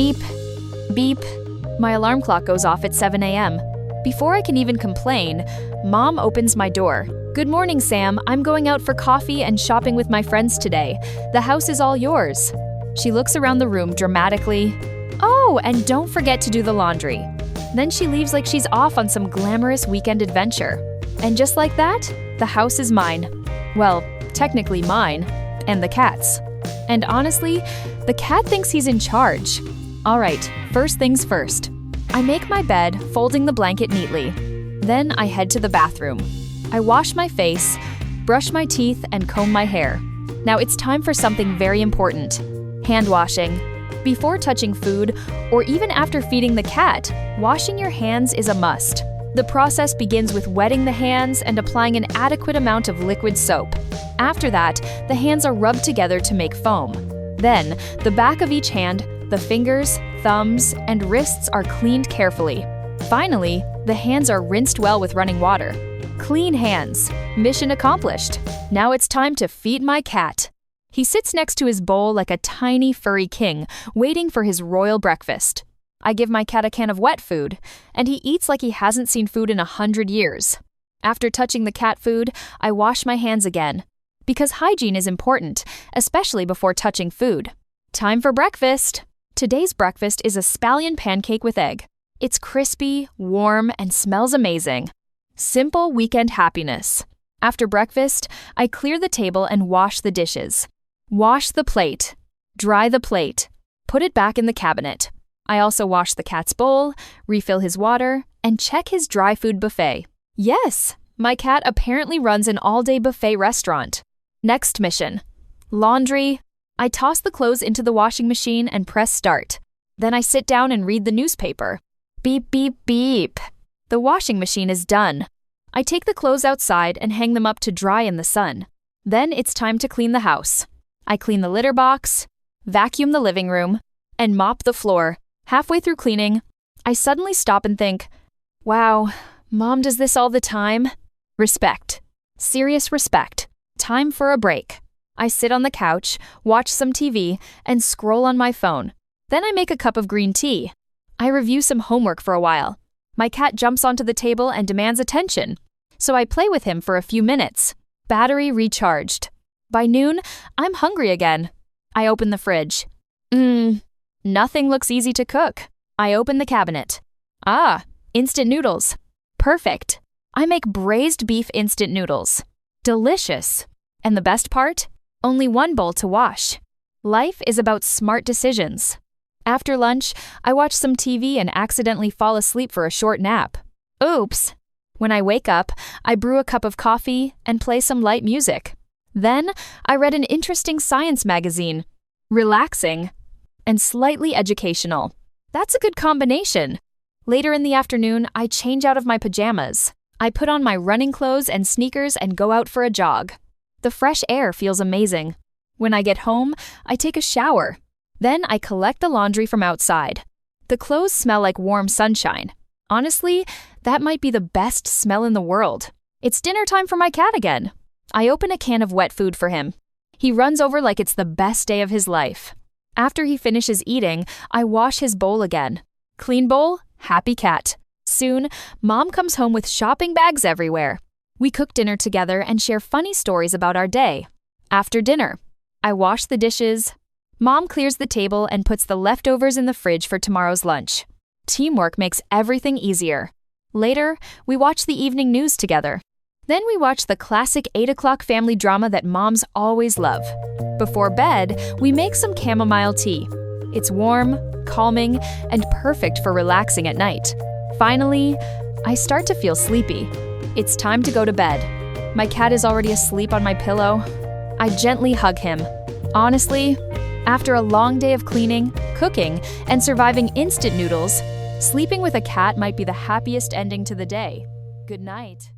Beep, beep. My alarm clock goes off at 7 a.m. Before I can even complain, Mom opens my door. "Good morning, Sam. I'm going out for coffee and shopping with my friends today. The house is all yours." She looks around the room dramatically. "Oh, and don't forget to do the laundry." Then she leaves like she's off on some glamorous weekend adventure. And just like that, the house is mine. Well, technically mine, and the cat's. And honestly, the cat thinks he's in charge. All right, first things first. I make my bed, folding the blanket neatly. Then I head to the bathroom. I wash my face, brush my teeth, and comb my hair. Now it's time for something very important: hand washing. Before touching food, or even after feeding the cat, washing your hands is a must. The process begins with wetting the hands and applying an adequate amount of liquid soap. After that, the hands are rubbed together to make foam. Then, the back of each hand, the fingers, thumbs, and wrists are cleaned carefully. Finally, the hands are rinsed well with running water. Clean hands. Mission accomplished. Now it's time to feed my cat. He sits next to his bowl like a tiny furry king, waiting for his royal breakfast. I give my cat a can of wet food, and he eats like he hasn't seen food in 100 years. After touching the cat food, I wash my hands again, because hygiene is important, especially before touching food. Time for breakfast. Today's breakfast is a scallion pancake with egg. It's crispy, warm, and smells amazing. Simple weekend happiness. After breakfast, I clear the table and wash the dishes. Wash the plate. Dry the plate. Put it back in the cabinet. I also wash the cat's bowl, refill his water, and check his dry food buffet. Yes, my cat apparently runs an all-day buffet restaurant. Next mission: laundry. I toss the clothes into the washing machine and press start. Then I sit down and read the newspaper. Beep, beep, beep. The washing machine is done. I take the clothes outside and hang them up to dry in the sun. Then it's time to clean the house. I clean the litter box, vacuum the living room, and mop the floor. Halfway through cleaning, I suddenly stop and think, wow, Mom does this all the time? Respect. Serious respect. Time for a break. I sit on the couch, watch some TV, and scroll on my phone. Then I make a cup of green tea. I review some homework for a while. My cat jumps onto the table and demands attention, so I play with him for a few minutes. Battery recharged. By noon, I'm hungry again. I open the fridge. Nothing looks easy to cook. I open the cabinet. Ah, instant noodles. Perfect. I make braised beef instant noodles. Delicious. And the best part? Only one bowl to wash. Life is about smart decisions. After lunch, I watch some TV and accidentally fall asleep for a short nap. Oops. When I wake up, I brew a cup of coffee and play some light music. Then, I read an interesting science magazine. Relaxing and slightly educational. That's a good combination. Later in the afternoon, I change out of my pajamas. I put on my running clothes and sneakers and go out for a jog. The fresh air feels amazing. When I get home, I take a shower. Then I collect the laundry from outside. The clothes smell like warm sunshine. Honestly, that might be the best smell in the world. It's dinner time for my cat again. I open a can of wet food for him. He runs over like it's the best day of his life. After he finishes eating, I wash his bowl again. Clean bowl, happy cat. Soon, Mom comes home with shopping bags everywhere. We cook dinner together and share funny stories about our day. After dinner, I wash the dishes. Mom clears the table and puts the leftovers in the fridge for tomorrow's lunch. Teamwork makes everything easier. Later, we watch the evening news together. Then we watch the classic 8 o'clock family drama that moms always love. Before bed, we make some chamomile tea. It's warm, calming, and perfect for relaxing at night. Finally, I start to feel sleepy. It's time to go to bed. My cat is already asleep on my pillow. I gently hug him. Honestly, after a long day of cleaning, cooking, and surviving instant noodles, sleeping with a cat might be the happiest ending to the day. Good night.